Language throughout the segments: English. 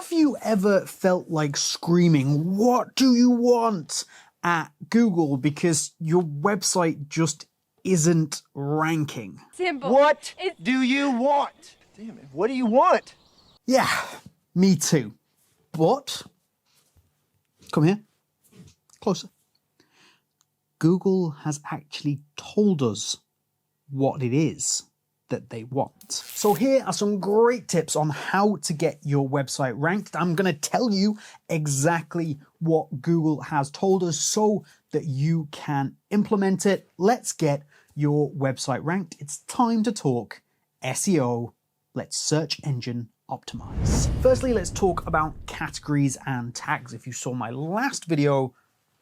Have you ever felt like screaming, "What do you want?" at Google because your website just isn't ranking? Simple. What do you want? Damn it, what do you want? Yeah, me too. But, come here, closer. Google has actually told us what it is that they want. So here are some great tips on how to get your website ranked. I'm going to tell you exactly what Google has told us so that you can implement it. Let's get your website ranked. It's time to talk SEO. Let's search engine optimize. Firstly, let's talk about categories and tags. If you saw my last video,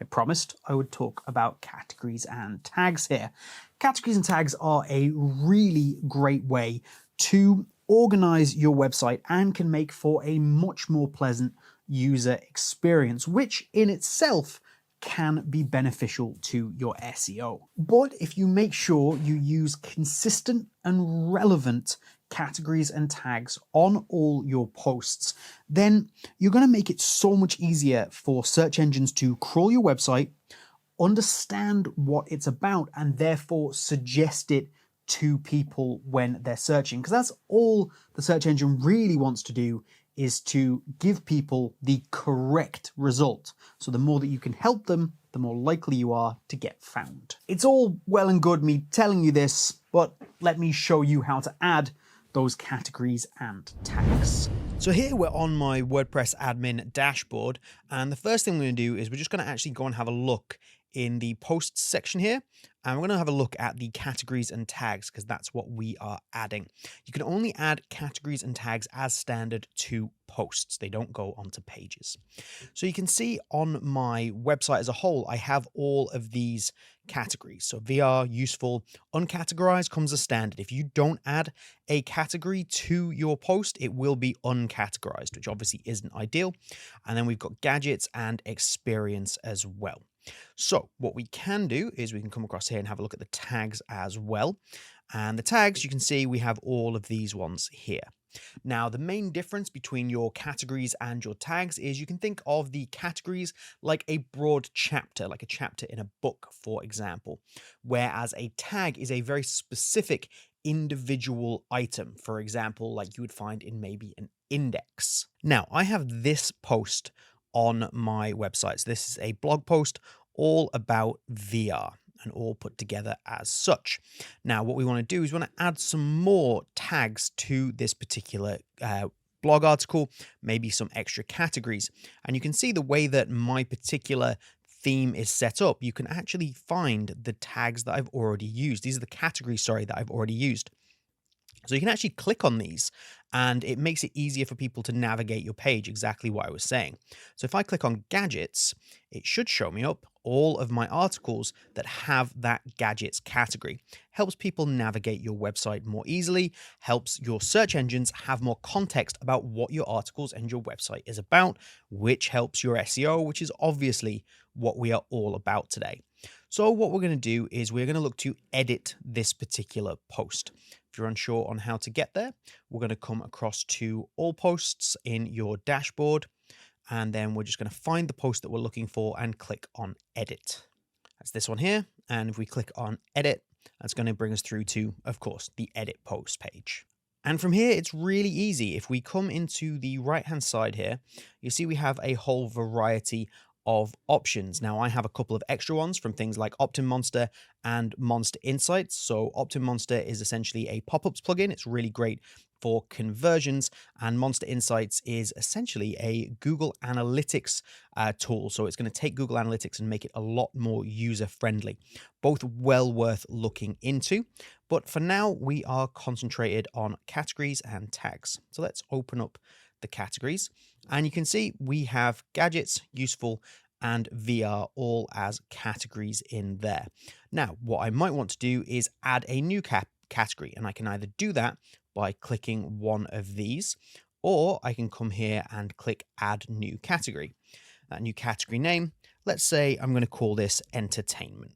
I promised I would talk about categories and tags here. Categories and tags are a really great way to organize your website and can make for a much more pleasant user experience, which in itself can be beneficial to your SEO. But if you make sure you use consistent and relevant categories and tags on all your posts, then you're going to make it so much easier for search engines to crawl your website, understand what it's about, and therefore suggest it to people when they're searching. Because that's all the search engine really wants to do, is to give people the correct result. So the more that you can help them, the more likely you are to get found. It's all well and good me telling you this, but let me show you how to add those categories and tags. So here we're on my WordPress admin dashboard, and the first thing we're going to do is we're just going to actually go and have a look in the posts section here, and we're going to have a look at the categories and tags because that's what we are adding. You can only add categories and tags as standard to posts. They don't go onto pages. So you can see on my website as a whole, I have all of these categories. So VR, useful, uncategorized comes as standard. If you don't add a category to your post, it will be uncategorized, which obviously isn't ideal. And then we've got gadgets and experience as well. So what we can do is we can come across here and have a look at the tags as well. And the tags, you can see we have all of these ones here. Now, the main difference between your categories and your tags is you can think of the categories like a broad chapter, like a chapter in a book, for example, whereas a tag is a very specific individual item, for example, like you would find in maybe an index. Now, I have this post on my website. So this is a blog post all about VR and all put together as such. Now, what we want to do is we want to add some more tags to this particular blog article, maybe some extra categories. And you can see the way that my particular theme is set up. You can actually find the tags that I've already used. These are the categories, sorry, that I've already used. So you can actually click on these and it makes it easier for people to navigate your page, exactly what I was saying. So if I click on gadgets, it should show me up all of my articles that have that gadgets category. Helps people navigate your website more easily, helps your search engines have more context about what your articles and your website is about, which helps your SEO, which is obviously what we are all about today. So what we're going to do is we're going to look to edit this particular post. If you're unsure on how to get there, we're going to come across to all posts in your dashboard, and then we're just going to find the post that we're looking for and click on edit. That's this one here. And if we click on edit, that's going to bring us through to, of course, the edit post page. And from here, it's really easy. If we come into the right-hand side here, you see we have a whole variety of options. Now, I have a couple of extra ones from things like OptimMonster and Monster Insights. So OptimMonster is essentially a pop-ups plugin. It's really great for conversions, and Monster Insights is essentially a Google Analytics tool. So it's going to take Google Analytics and make it a lot more user-friendly. Both well worth looking into. But for now, we are concentrated on categories and tags. So let's open up the categories, and you can see we have gadgets, useful, and VR all as categories in there. Now, what I might want to do is add a new category, and I can either do that by clicking one of these, or I can come here and click add new category. That new category name, let's say I'm going to call this entertainment.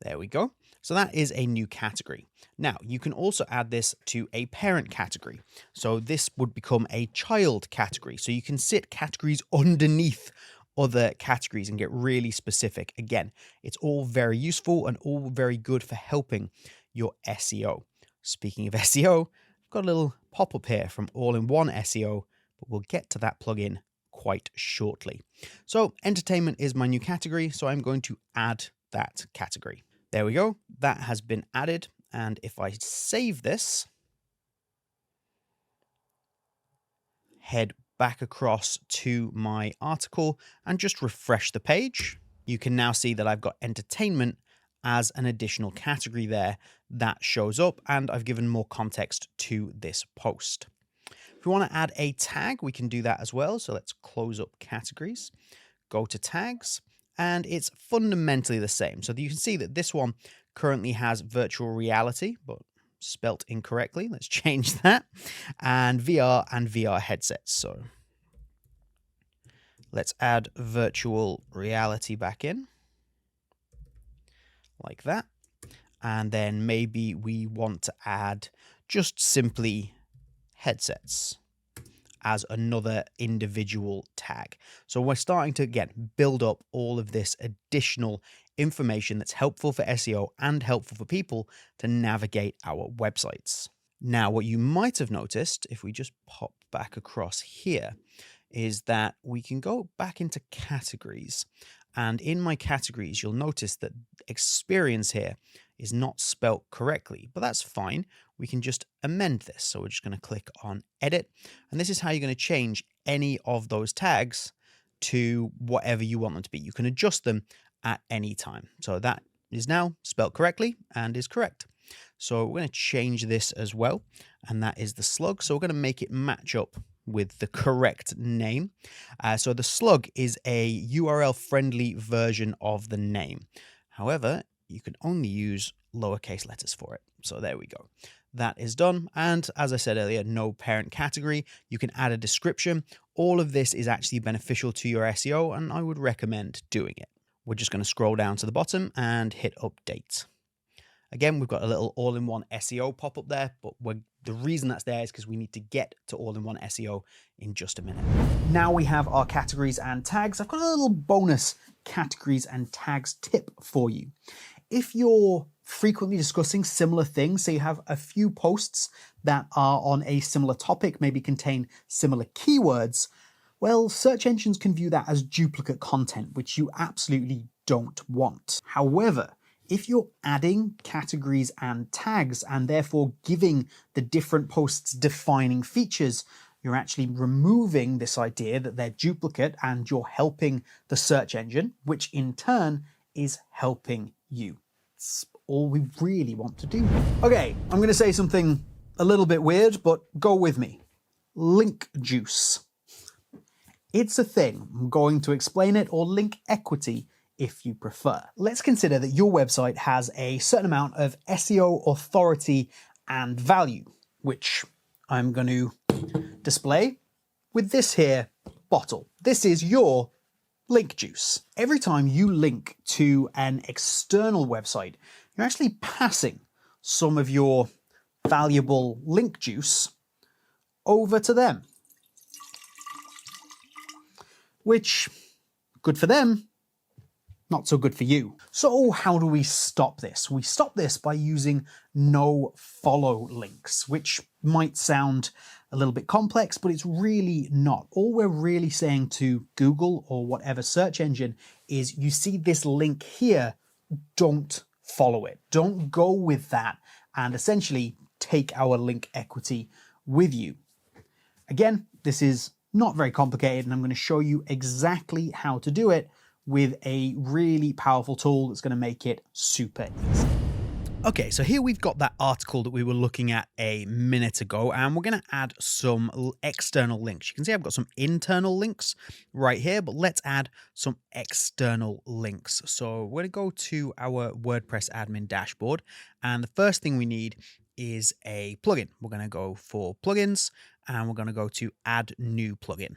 There we go. So that is a new category. Now, you can also add this to a parent category. So this would become a child category. So you can sit categories underneath other categories and get really specific. Again, it's all very useful and all very good for helping your SEO. Speaking of SEO, I've got a little pop-up here from All-in-One SEO, but we'll get to that plugin quite shortly. So entertainment is my new category, so I'm going to add that category. There we go. That has been added. And if I save this, head back across to my article and just refresh the page, you can now see that I've got entertainment as an additional category there that shows up, and I've given more context to this post. If we want to add a tag, we can do that as well. So let's close up categories, go to tags, and it's fundamentally the same. So you can see that this one currently has virtual reality, but spelt incorrectly. Let's change that. And VR headsets. So let's add virtual reality back in like that. And then maybe we want to add just simply headsets as another individual tag. So we're starting to, again, build up all of this additional information that's helpful for SEO and helpful for people to navigate our websites. Now, what you might have noticed, if we just pop back across here, is that we can go back into categories. And in my categories, you'll notice that experience here is not spelt correctly, but that's fine. We can just amend this. So we're just going to click on edit. And this is how you're going to change any of those tags to whatever you want them to be. You can adjust them at any time. So that is now spelt correctly and is correct. So we're going to change this as well. And that is the slug. So we're going to make it match up with the correct name. So the slug is a URL friendly version of the name. However, you can only use lowercase letters for it. So there we go. That is done. And as I said earlier, no parent category. You can add a description. All of this is actually beneficial to your SEO, and I would recommend doing it. We're just going to scroll down to the bottom and hit update. Again, we've got a little all-in-one SEO pop-up there, but the reason that's there is because we need to get to all-in-one SEO in just a minute. Now we have our categories and tags. I've got a little bonus categories and tags tip for you. If you're frequently discussing similar things, so you have a few posts that are on a similar topic, maybe contain similar keywords, well, search engines can view that as duplicate content, which you absolutely don't want. However, if you're adding categories and tags and therefore giving the different posts defining features, you're actually removing this idea that they're duplicate and you're helping the search engine, which in turn is helping you. It's all we really want to do. Okay, I'm going to say something a little bit weird, but go with me. Link juice. It's a thing. I'm going to explain it, or link equity if you prefer. Let's consider that your website has a certain amount of SEO authority and value, which I'm going to display with this here bottle. This is your link juice. Every time you link to an external website, you're actually passing some of your valuable link juice over to them, which, good for them, not so good for you. So how do we stop this? We stop this by using no follow links, which might sound a little bit complex, but it's really not. All we're really saying to Google or whatever search engine is, you see this link here, don't follow it. Don't go with that and essentially take our link equity with you. Again, this is not very complicated, and I'm going to show you exactly how to do it with a really powerful tool that's going to make it super easy. Okay, so here we've got that article that we were looking at a minute ago, and we're going to add some external links. You can see I've got some internal links right here, but let's add some external links. So we're going to go to our WordPress admin dashboard, and the first thing we need is a plugin. We're going to go for plugins, and we're going to go to add new plugin.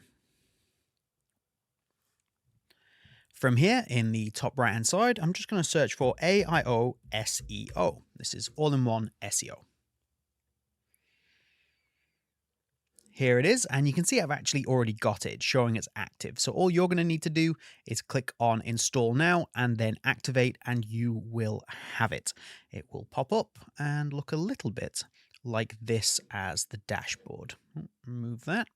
From here in the top right hand side, I'm just going to search for AIO SEO. This is all-in-one SEO. Here it is, and you can see I've actually already got it showing it's active. So all you're going to need to do is click on install now and then activate, and you will have it. It will pop up and look a little bit like this as the dashboard. Remove that.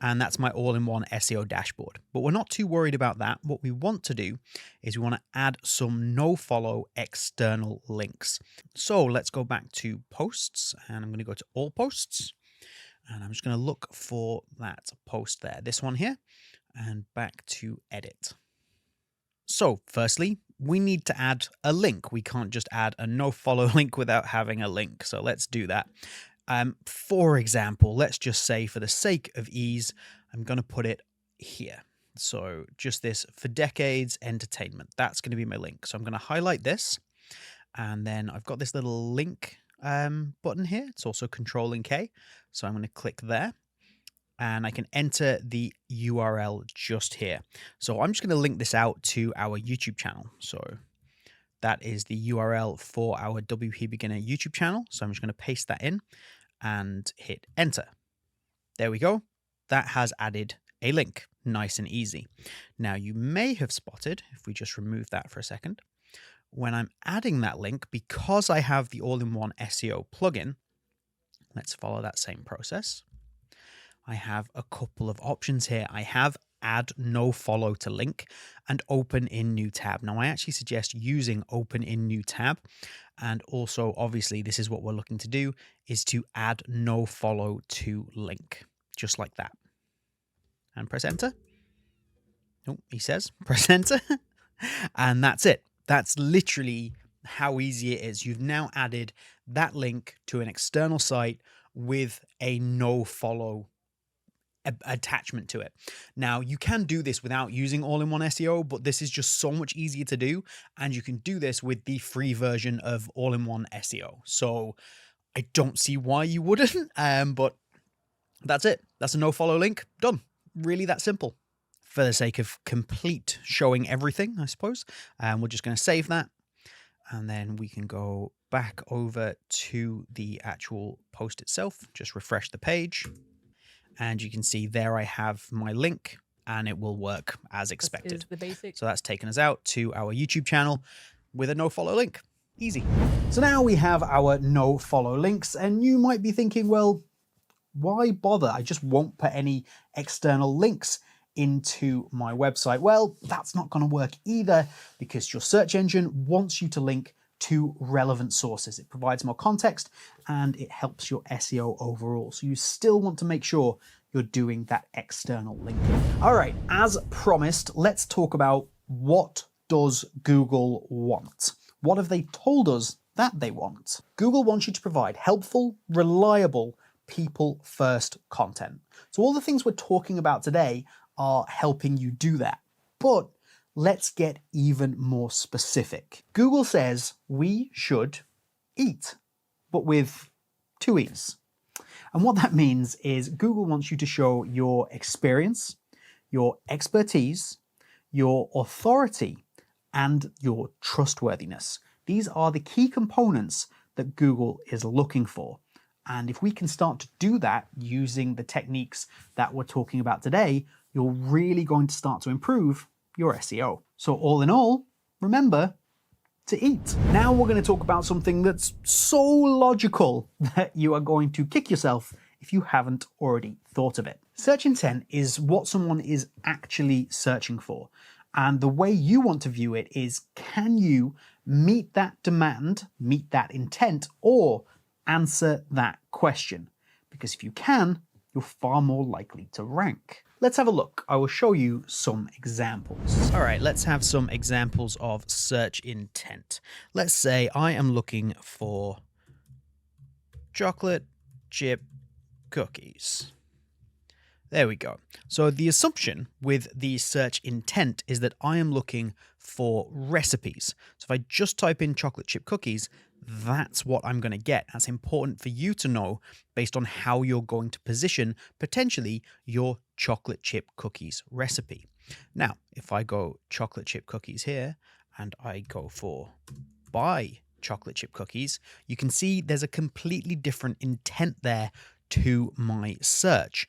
And that's my all-in-one SEO dashboard. But we're not too worried about that. What we want to do is we want to add some no-follow external links. So let's go back to posts, and I'm going to go to all posts. And I'm just going to look for that post there, this one here, and back to edit. So firstly, we need to add a link. We can't just add a no-follow link without having a link. So let's do that. For example, let's just say for the sake of ease, I'm going to put it here. So just this for decades entertainment. That's going to be my link. So I'm going to highlight this, and then I've got this little link button here. It's also Control and K. So I'm going to click there, and I can enter the URL just here. So I'm just going to link this out to our YouTube channel. So that is the URL for our WPBeginner YouTube channel. So I'm just going to paste that in and hit enter. There we go. That has added a link. Nice and easy. Now you may have spotted, if we just remove that for a second, when I'm adding that link, because I have the all-in-one SEO plugin, let's follow that same process. I have a couple of options here. I have add no follow to link and open in new tab. Now I actually suggest using open in new tab. And also, obviously, this is what we're looking to do, is to add no follow to link, just like that. And press enter. Oh, he says press enter. And that's it. That's literally how easy it is. You've now added that link to an external site with a no follow attachment to it. Now you can do this without using all-in-one SEO, but this is just so much easier to do, and you can do this with the free version of all-in-one SEO. So I don't see why you wouldn't, but that's it. That's a no follow link. Done. Really that simple. For the sake of complete showing everything, I suppose, we're just going to save that, and then we can go back over to the actual post itself. Just refresh the page. And you can see there I have my link, and it will work as expected. Is the basic. So that's taken us out to our YouTube channel with a no follow link. Easy. So now we have our no follow links, and you might be thinking, well, why bother? I just won't put any external links into my website. Well, that's not going to work either, because your search engine wants you to link to relevant sources. It provides more context and it helps your SEO overall. So you still want to make sure you're doing that external linking. All right, as promised, let's talk about what does Google want? What have they told us that they want? Google wants you to provide helpful, reliable, people-first content. So all the things we're talking about today are helping you do that. But let's get even more specific. Google says we should eat, but with 2 E's. And what that means is Google wants you to show your experience, your expertise, your authority, and your trustworthiness. These are the key components that Google is looking for. And if we can start to do that using the techniques that we're talking about today, you're really going to start to improve your SEO. So all in all, remember to eat. Now we're going to talk about something that's so logical that you are going to kick yourself if you haven't already thought of it. Search intent is what someone is actually searching for. And the way you want to view it is, can you meet that demand, meet that intent, or answer that question? Because if you can, you're far more likely to rank. Let's have a look. I will show you some examples. All right, let's have some examples of search intent. Let's say I am looking for chocolate chip cookies. There we go. So the assumption with the search intent is that I am looking for recipes. So if I just type in chocolate chip cookies, that's what I'm going to get. That's important for you to know based on how you're going to position potentially your chocolate chip cookies recipe. Now, if I go chocolate chip cookies here and I go for buy chocolate chip cookies, you can see there's a completely different intent there to my search.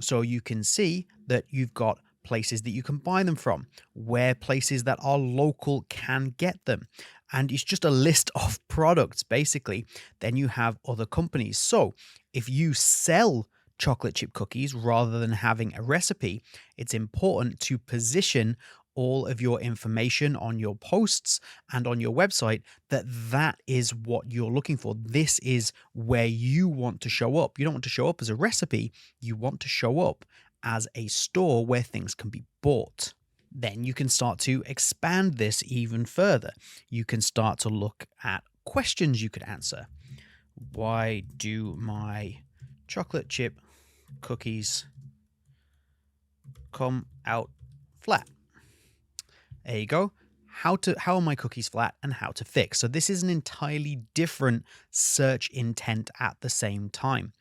So you can see that you've got places that you can buy them from, where places that are local can get them. And it's just a list of products, basically. Then you have other companies. So if you sell chocolate chip cookies rather than having a recipe, it's important to position all of your information on your posts and on your website that is what you're looking for. This is where you want to show up. You don't want to show up as a recipe. You want to show up as a store where things can be bought. Then you can start to expand this even further. You can start to look at questions you could answer. Why do my chocolate chip cookies come out flat? There you go. How are my cookies flat and how to fix. So this is an entirely different search intent at the same time.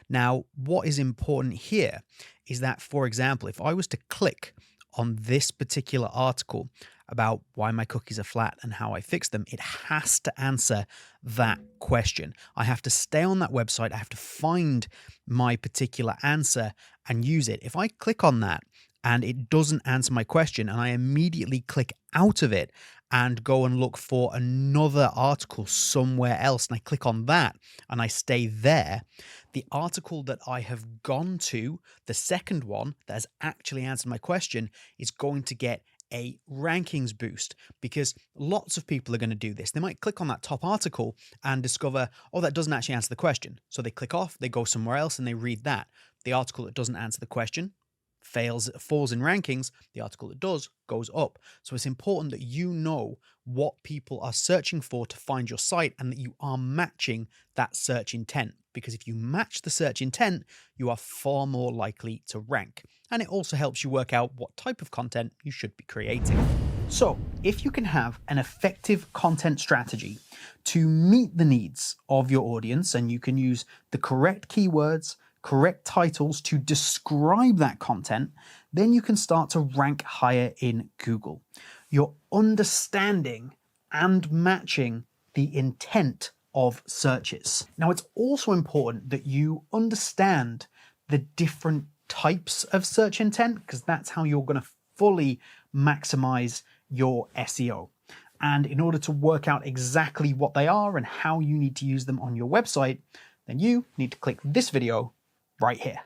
Now, what is important here is that, for example, if I was to click on this particular article about why my cookies are flat and how I fix them, it has to answer that question. I have to stay on that website. I have to find my particular answer and use it. If I click on that and it doesn't answer my question and I immediately click out of it and go and look for another article somewhere else, and I click on that and I stay there, the article that I have gone to, the second one that has actually answered my question, is going to get a rankings boost, because lots of people are going to do this. They might click on that top article and discover, oh, that doesn't actually answer the question. So they click off, they go somewhere else and they read that. The article that doesn't answer the question falls in rankings. The article that does goes up. So it's important that you know what people are searching for to find your site and that you are matching that search intent, because if you match the search intent, you are far more likely to rank. And it also helps you work out what type of content you should be creating. So if you can have an effective content strategy to meet the needs of your audience, and you can use the correct keywords, correct titles to describe that content, then you can start to rank higher in Google. You're understanding and matching the intent of searches. Now, it's also important that you understand the different types of search intent, because that's how you're going to fully maximize your SEO. And in order to work out exactly what they are and how you need to use them on your website, then you need to click this video right here.